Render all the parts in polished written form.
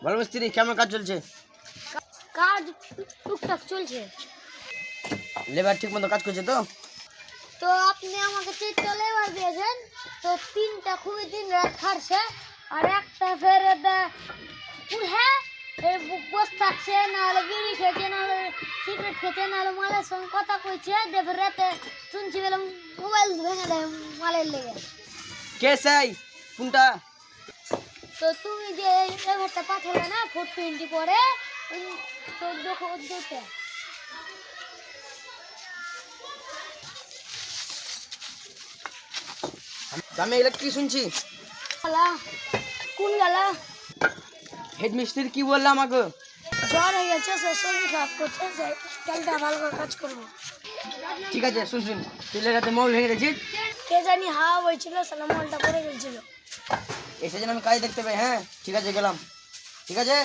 বলো মিস্ত্রি, কেমন কাজ চলছে? কাজ টুকটাক চলছে। লেবার ঠিক মতো কাজ করছে তো? তো আপনি আমাকে 4টা লেবার দিয়েছেন, তো 3টা খুবই দিন রাত খাটছে, আর একটা ফের উঠে বসে থাকছে, নাহলে বিড়ি খেয়েছে, নাহলে সিগারেট খেয়েছে, নাহলে মালের সঙ্গে কথা কইছে, দেবে রাতে শুনছি বলে মোবাইল ভেঙে দেয় মালের লেগে। কে চাই কোনটা? তো তুমি যে লেবারটা পাঠালে না 420 পরে, তো দেখো দুটো। আমি এগুলো কি শুনছি? গালা কোন গালা? হেড মিস্ত্রি কি বললো আমাকে? জ্বর হয়ে গেছে, শরীর খারাপ করছে, কালটা ভালো করে কাজ করবো। ঠিক আছে, শুন তেলের রাতে মল ভেঙে দিয়েছিস। কে জানি হাওয়া বইছিল, সালা মলটা পড়ে গেছিল। এসে যেন আমি কাজ দেখতে পাই। হ্যাঁ ঠিক আছে, গেলাম। ঠিক আছে।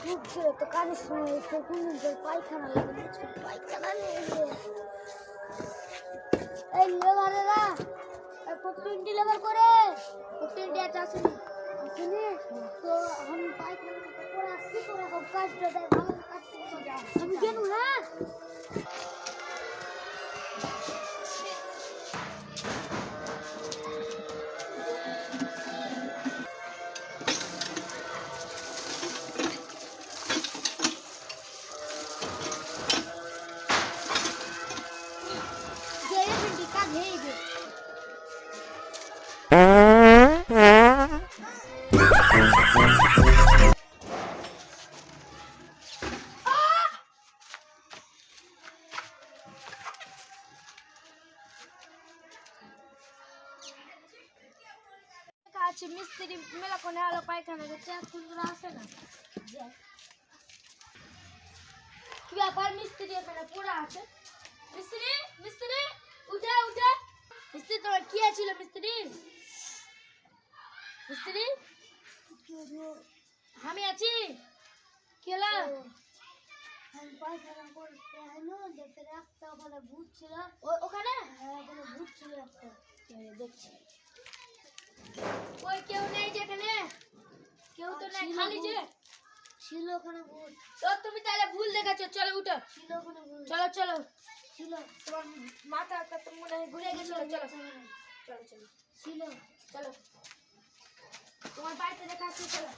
খুব ছিল তো কাজের সময় কোন পায়খানা লেগে পায়খানা লেগে। এই লেবারেরা 420 লেবার করে 420 আছে আসেনি তো আমি পায়খানা করে আসছি, তো এখন কাজটা দেয় ভালো কাজ করতে যাও। আমি কেন? হ্যাঁ কাজ হয়ে গেছে। আছে মিস্ত্রি মেলা কোনে আলো পায়খানা করতে, এখন তো আসে না। কি ব্যাপার মিস্ত্রি এখানে পড়ে আছে? মিস্ত্রি মিস্ত্রি উঠে উঠে। মিস্ত্রি তোমার কি ছিল? মিস্ত্রি মিস্ত্রি আমি আছি। কি হলো? আমি পায়খানা করতে হলো, দেখতে একটা ওখানে ভূত ছিল। ওখানে ওখানে ভূত ছিল একটা, দেখছি। ওই কেউ নেই যেখানে, কেউ তো নাই, খালি যে ছিল ওখানে ভূত। তো তুমি তাহলে ভুল দেখেছো, চলো উঠো। ছিল ওখানে ভূত, চলো চলো। ছিল তোমার মাথাটা তো মনে হয় ঘুরে গেছিল। চলো চলো চলো ছিল, চলো তোমার বাড়িতে দেখা আছে, চলো।